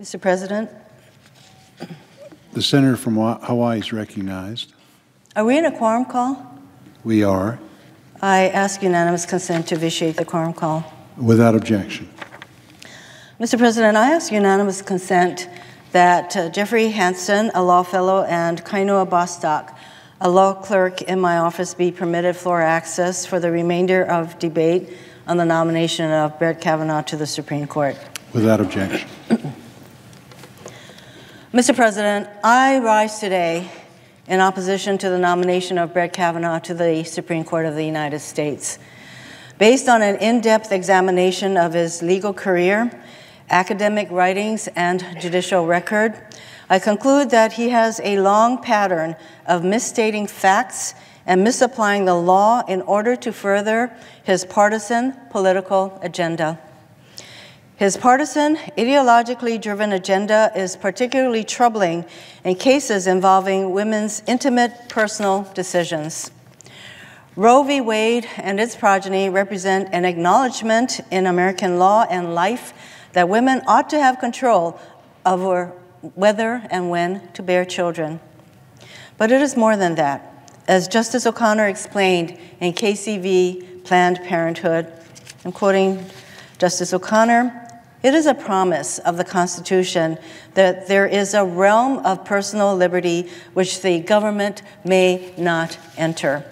Mr. President, The senator from Hawaii is recognized. are we in a quorum call? We are. I ask unanimous consent to vitiate the quorum call. Without objection. Mr. President, I ask unanimous consent that Jeffrey Hansen, a law fellow, and Kainoa Bostock, a law clerk in my office, be permitted floor access for the remainder of debate on the nomination of Brett Kavanaugh to the Supreme Court. Without objection. Mr. President, I rise today in opposition to the nomination of Brett Kavanaugh to the Supreme Court of the United States. Based on an in-depth examination of his legal career, academic writings, and judicial record, I conclude that he has a long pattern of misstating facts and misapplying the law in order to further his partisan political agenda. His partisan, ideologically driven agenda is particularly troubling in cases involving women's intimate personal decisions. Roe v. Wade and its progeny represent an acknowledgement in American law and life that women ought to have control over whether and when to bear children. But it is more than that. As Justice O'Connor explained in Casey v. Planned Parenthood, I'm quoting Justice O'Connor, "It is a promise of the Constitution that there is a realm of personal liberty which the government may not enter."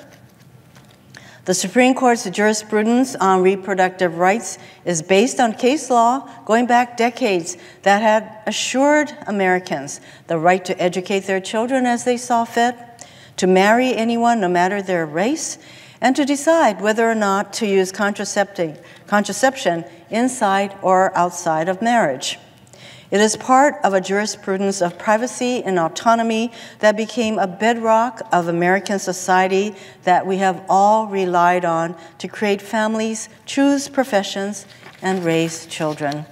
The Supreme Court's jurisprudence on reproductive rights is based on case law going back decades that had assured Americans the right to educate their children as they saw fit, to marry anyone no matter their race, and to decide whether or not to use contraception inside or outside of marriage. It is part of a jurisprudence of privacy and autonomy that became a bedrock of American society that we have all relied on to create families, choose professions, and raise children.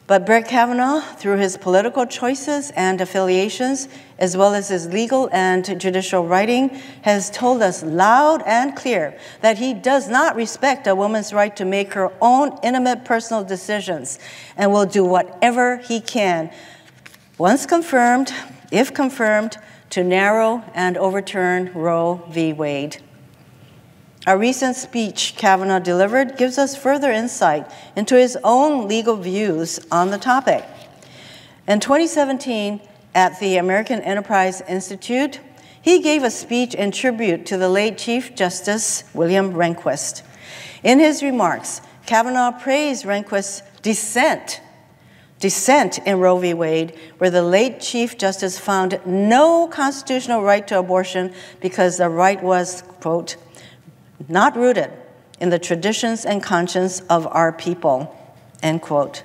But Brett Kavanaugh, through his political choices and affiliations, as well as his legal and judicial writing, has told us loud and clear that he does not respect a woman's right to make her own intimate personal decisions and will do whatever he can, once confirmed, if confirmed, to narrow and overturn Roe v. Wade. A recent speech Kavanaugh delivered gives us further insight into his own legal views on the topic. In 2017, at the American Enterprise Institute, he gave a speech in tribute to the late Chief Justice William Rehnquist. In his remarks, Kavanaugh praised Rehnquist's dissent in Roe v. Wade, where the late Chief Justice found no constitutional right to abortion because the right was, quote, not rooted in the traditions and conscience of our people, end quote.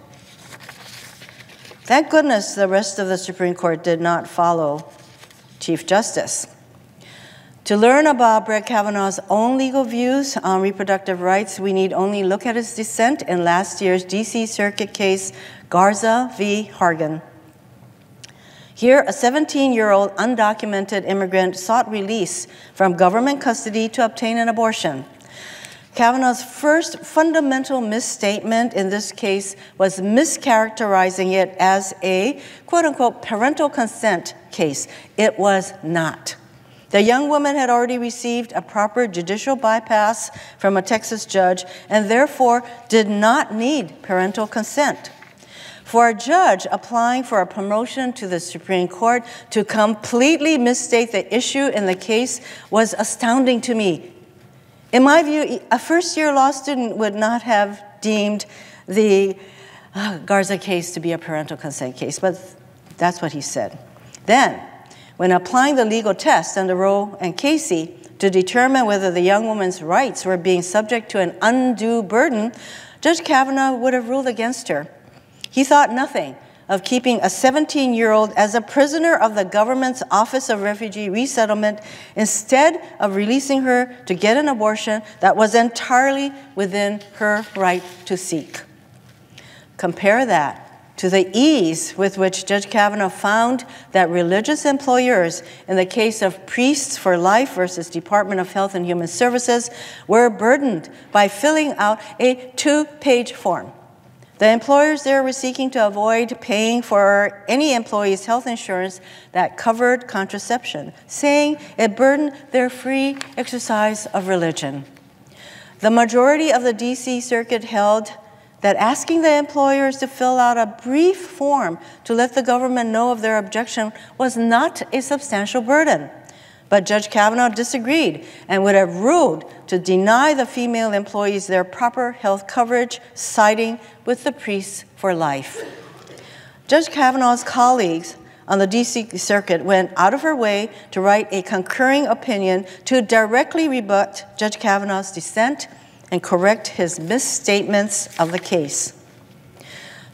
Thank goodness the rest of the Supreme Court did not follow Chief Justice. To learn about Brett Kavanaugh's own legal views on reproductive rights, we need only look at his dissent in last year's D.C. Circuit case Garza v. Hargan. Here, a 17-year-old undocumented immigrant sought release from government custody to obtain an abortion. Kavanaugh's first fundamental misstatement in this case was mischaracterizing it as a, quote-unquote, parental consent case. It was not. The young woman had already received a proper judicial bypass from a Texas judge and therefore did not need parental consent. For a judge applying for a promotion to the Supreme Court to completely misstate the issue in the case was astounding to me. In my view, a first-year law student would not have deemed the Garza case to be a parental consent case, but that's what he said. Then, when applying the legal test under Roe and Casey to determine whether the young woman's rights were being subject to an undue burden, Judge Kavanaugh would have ruled against her. He thought nothing of keeping a 17-year-old as a prisoner of the government's Office of Refugee Resettlement instead of releasing her to get an abortion that was entirely within her right to seek. Compare that to the ease with which Judge Kavanaugh found that religious employers, in the case of Priests for Life versus Department of Health and Human Services, were burdened by filling out a 2-page form The employers there were seeking to avoid paying for any employee's health insurance that covered contraception, saying it burdened their free exercise of religion. The majority of the D.C. Circuit held that asking the employers to fill out a brief form to let the government know of their objection was not a substantial burden. But Judge Kavanaugh disagreed and would have ruled to deny the female employees their proper health coverage, siding with the priests for life. Judge Kavanaugh's colleagues on the D.C. Circuit went out of her way to write a concurring opinion to directly rebut Judge Kavanaugh's dissent and correct his misstatements of the case.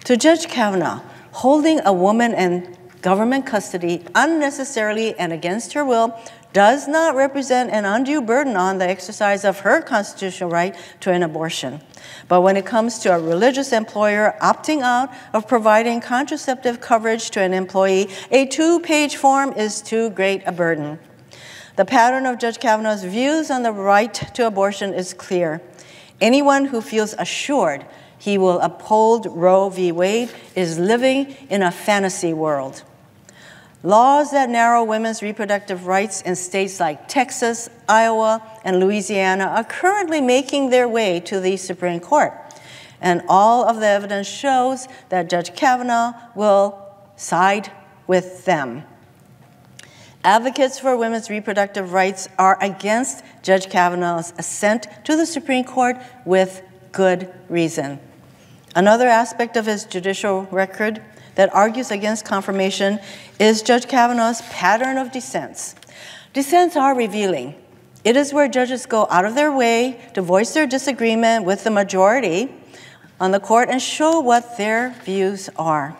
To Judge Kavanaugh, holding a woman in government custody unnecessarily and against her will does not represent an undue burden on the exercise of her constitutional right to an abortion. But when it comes to a religious employer opting out of providing contraceptive coverage to an employee, a 2-page form is too great a burden. The pattern of Judge Kavanaugh's views on the right to abortion is clear. Anyone who feels assured he will uphold Roe v. Wade is living in a fantasy world. Laws that narrow women's reproductive rights in states like Texas, Iowa, and Louisiana are currently making their way to the Supreme Court. And all of the evidence shows that Judge Kavanaugh will side with them. Advocates for women's reproductive rights are against Judge Kavanaugh's ascent to the Supreme Court with good reason. Another aspect of his judicial record that argues against confirmation is Judge Kavanaugh's pattern of dissents. Dissents are revealing. It is where judges go out of their way to voice their disagreement with the majority on the court and show what their views are.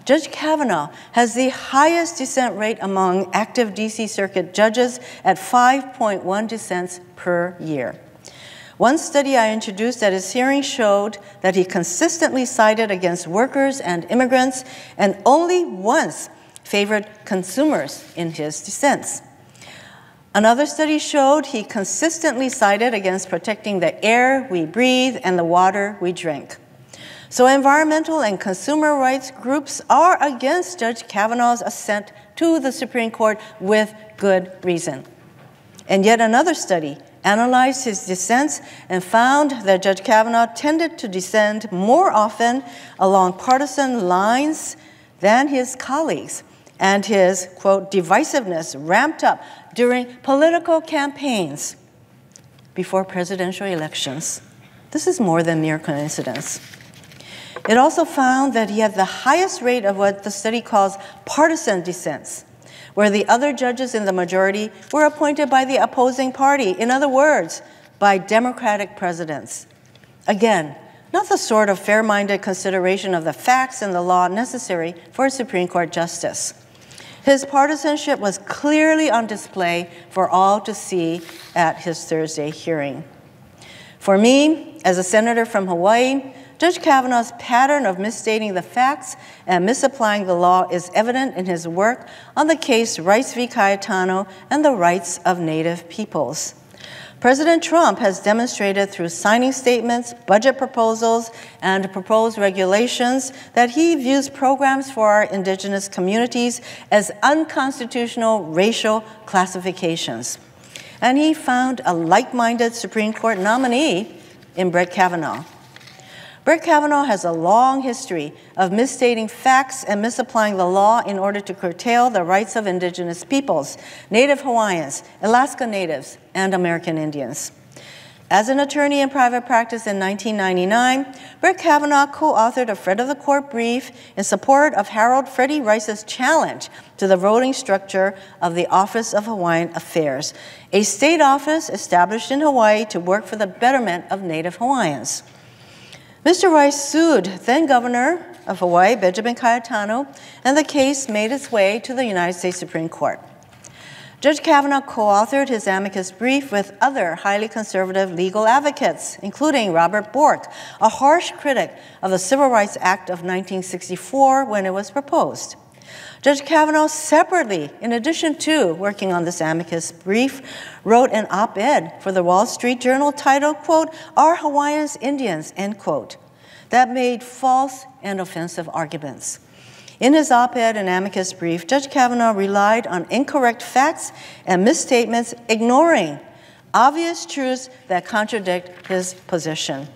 Judge Kavanaugh has the highest dissent rate among active D.C. Circuit judges at 5.1 dissents per year. One study I introduced at his hearing showed that he consistently sided against workers and immigrants and only once favored consumers in his dissents. Another study showed he consistently sided against protecting the air we breathe and the water we drink. So environmental and consumer rights groups are against Judge Kavanaugh's ascent to the Supreme Court with good reason. And yet another study analyzed his dissents and found that Judge Kavanaugh tended to dissent more often along partisan lines than his colleagues, and his, quote, divisiveness ramped up during political campaigns before presidential elections. This is more than mere coincidence. It also found that he had the highest rate of what the study calls partisan dissents, where the other judges in the majority were appointed by the opposing party, in other words, by Democratic presidents. Again, not the sort of fair-minded consideration of the facts and the law necessary for a Supreme Court justice. His partisanship was clearly on display for all to see at his Thursday hearing. For me, as a senator from Hawaii, Judge Kavanaugh's pattern of misstating the facts and misapplying the law is evident in his work on the case Rice v. Cayetano and the rights of Native peoples. President Trump has demonstrated through signing statements, budget proposals, and proposed regulations that he views programs for our indigenous communities as unconstitutional racial classifications. And he found a like-minded Supreme Court nominee in Brett Kavanaugh. Brett Kavanaugh has a long history of misstating facts and misapplying the law in order to curtail the rights of indigenous peoples, Native Hawaiians, Alaska Natives, and American Indians. As an attorney in private practice in 1999, Brett Kavanaugh co-authored a Friend of the Court brief in support of Harold Freddie Rice's challenge to the voting structure of the Office of Hawaiian Affairs, a state office established in Hawaii to work for the betterment of Native Hawaiians. Mr. Rice sued then-Governor of Hawaii, Benjamin Cayetano, and the case made its way to the United States Supreme Court. Judge Kavanaugh co-authored his amicus brief with other highly conservative legal advocates, including Robert Bork, a harsh critic of the Civil Rights Act of 1964 when it was proposed. Judge Kavanaugh separately, in addition to working on this amicus brief, wrote an op-ed for the Wall Street Journal titled, quote, "Are Hawaiians Indians?" end quote. that made false and offensive arguments. In his op-ed and amicus brief, Judge Kavanaugh relied on incorrect facts and misstatements, ignoring obvious truths that contradict his position.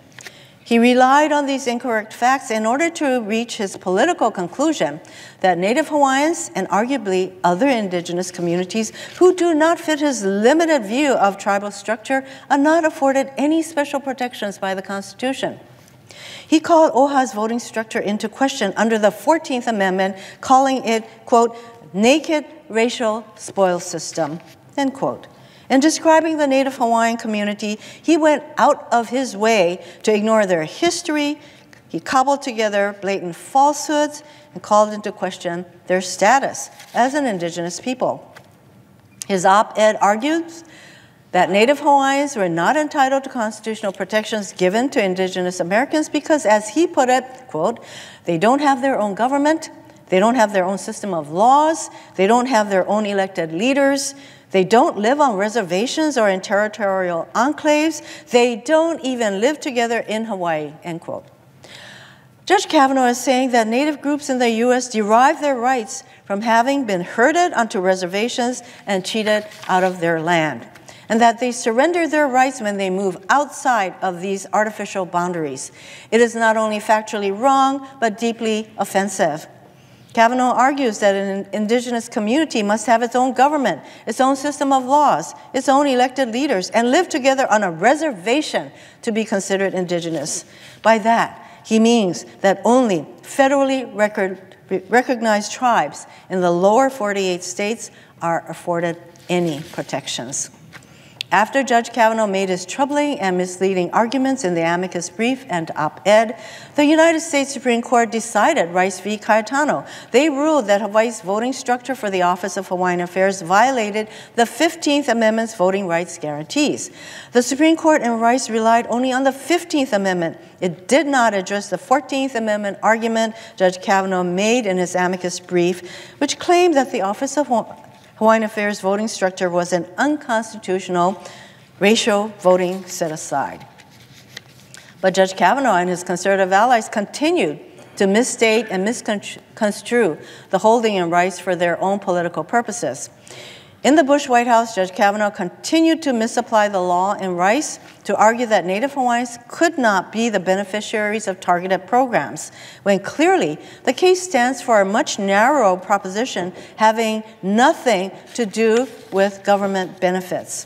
He relied on these incorrect facts in order to reach his political conclusion that Native Hawaiians and arguably other indigenous communities who do not fit his limited view of tribal structure are not afforded any special protections by the Constitution. He called OHA's voting structure into question under the 14th Amendment, calling it, quote, naked racial spoil system, end quote. In describing the Native Hawaiian community, he went out of his way to ignore their history. He cobbled together blatant falsehoods and called into question their status as an indigenous people. His op-ed argues that Native Hawaiians were not entitled to constitutional protections given to indigenous Americans because, as he put it, quote, they don't have their own government, they don't have their own system of laws, they don't have their own elected leaders, they don't live on reservations or in territorial enclaves. They don't even live together in Hawaii, end quote. Judge Kavanaugh is saying that Native groups in the U.S. derive their rights from having been herded onto reservations and cheated out of their land, and that they surrender their rights when they move outside of these artificial boundaries. It is not only factually wrong, but deeply offensive. Kavanaugh argues that an indigenous community must have its own government, its own system of laws, its own elected leaders, and live together on a reservation to be considered indigenous. By that, he means that only federally recognized tribes in the lower 48 states are afforded any protections. After Judge Kavanaugh made his troubling and misleading arguments in the amicus brief and op-ed, the United States Supreme Court decided Rice v. Cayetano. They ruled that Hawaii's voting structure for the Office of Hawaiian Affairs violated the 15th Amendment's voting rights guarantees. The Supreme Court in Rice relied only on the 15th Amendment. It did not address the 14th Amendment argument Judge Kavanaugh made in his amicus brief, which claimed that the Office of Hawaiian Affairs voting structure was an unconstitutional racial voting set aside. But Judge Kavanaugh and his conservative allies continued to misstate and misconstrue the holding in Rice for their own political purposes. In the Bush White House, Judge Kavanaugh continued to misapply the law in Rice to argue that Native Hawaiians could not be the beneficiaries of targeted programs, when clearly the case stands for a much narrower proposition having nothing to do with government benefits.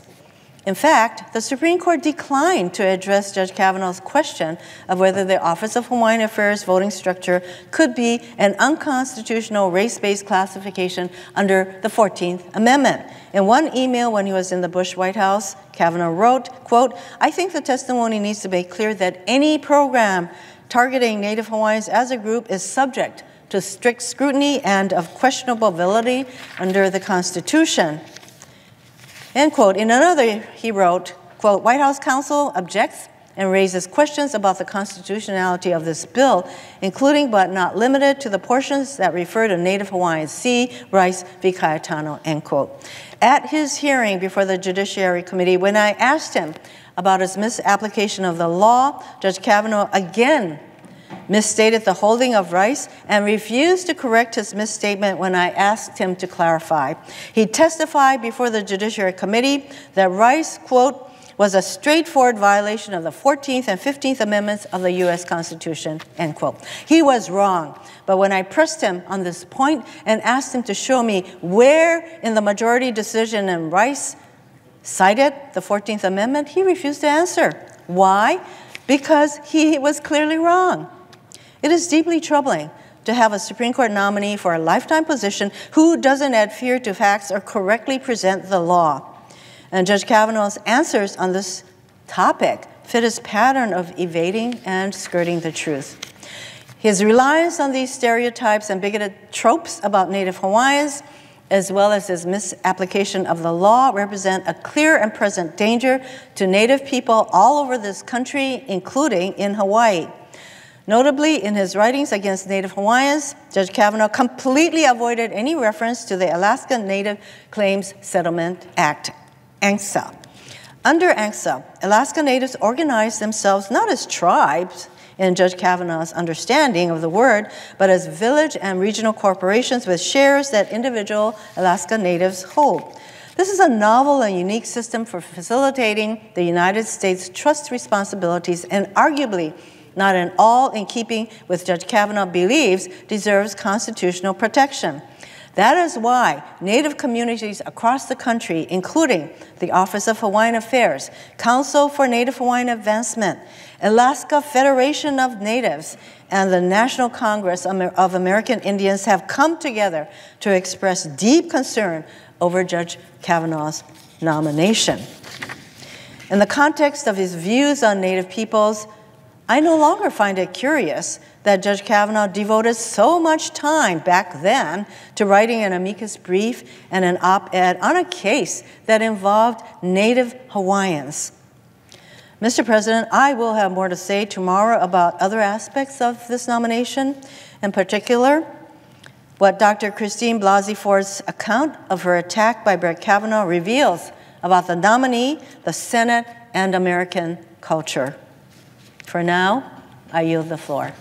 In fact, the Supreme Court declined to address Judge Kavanaugh's question of whether the Office of Hawaiian Affairs voting structure could be an unconstitutional race-based classification under the 14th Amendment. In one email when he was in the Bush White House, Kavanaugh wrote, quote, I think the testimony needs to make clear that any program targeting Native Hawaiians as a group is subject to strict scrutiny and of questionable validity under the Constitution. End quote. In another, he wrote, quote, White House counsel objects and raises questions about the constitutionality of this bill, including but not limited to the portions that refer to Native Hawaiians. See Rice v. Cayetano, end quote. At his hearing before the Judiciary Committee, when I asked him about his misapplication of the law, Judge Kavanaugh again misstated the holding of Rice and refused to correct his misstatement when I asked him to clarify. He testified before the Judiciary Committee that Rice, quote, was a straightforward violation of the 14th and 15th Amendments of the U.S. Constitution, end quote. He was wrong, but when I pressed him on this point and asked him to show me where in the majority decision in Rice cited the 14th Amendment, he refused to answer. Why? Because he was clearly wrong. It is deeply troubling to have a Supreme Court nominee for a lifetime position who doesn't adhere to facts or correctly present the law. And Judge Kavanaugh's answers on this topic fit his pattern of evading and skirting the truth. His reliance on these stereotypes and bigoted tropes about Native Hawaiians, as well as his misapplication of the law, represent a clear and present danger to Native people all over this country, including in Hawaii. Notably, in his writings against Native Hawaiians, Judge Kavanaugh completely avoided any reference to the Alaska Native Claims Settlement Act, ANCSA. Under ANCSA, Alaska Natives organized themselves not as tribes in Judge Kavanaugh's understanding of the word, but as village and regional corporations with shares that individual Alaska Natives hold. This is a novel and unique system for facilitating the United States trust responsibilities and arguably not at all in keeping with Judge Kavanaugh believes deserves constitutional protection. That is why Native communities across the country, including the Office of Hawaiian Affairs, Council for Native Hawaiian Advancement, Alaska Federation of Natives, and the National Congress of American Indians have come together to express deep concern over Judge Kavanaugh's nomination. In the context of his views on Native peoples, I no longer find it curious that Judge Kavanaugh devoted so much time back then to writing an amicus brief and an op-ed on a case that involved Native Hawaiians. Mr. President, I will have more to say tomorrow about other aspects of this nomination, in particular, what Dr. Christine Blasey Ford's account of her attack by Brett Kavanaugh reveals about the nominee, the Senate, and American culture. For now, I yield the floor.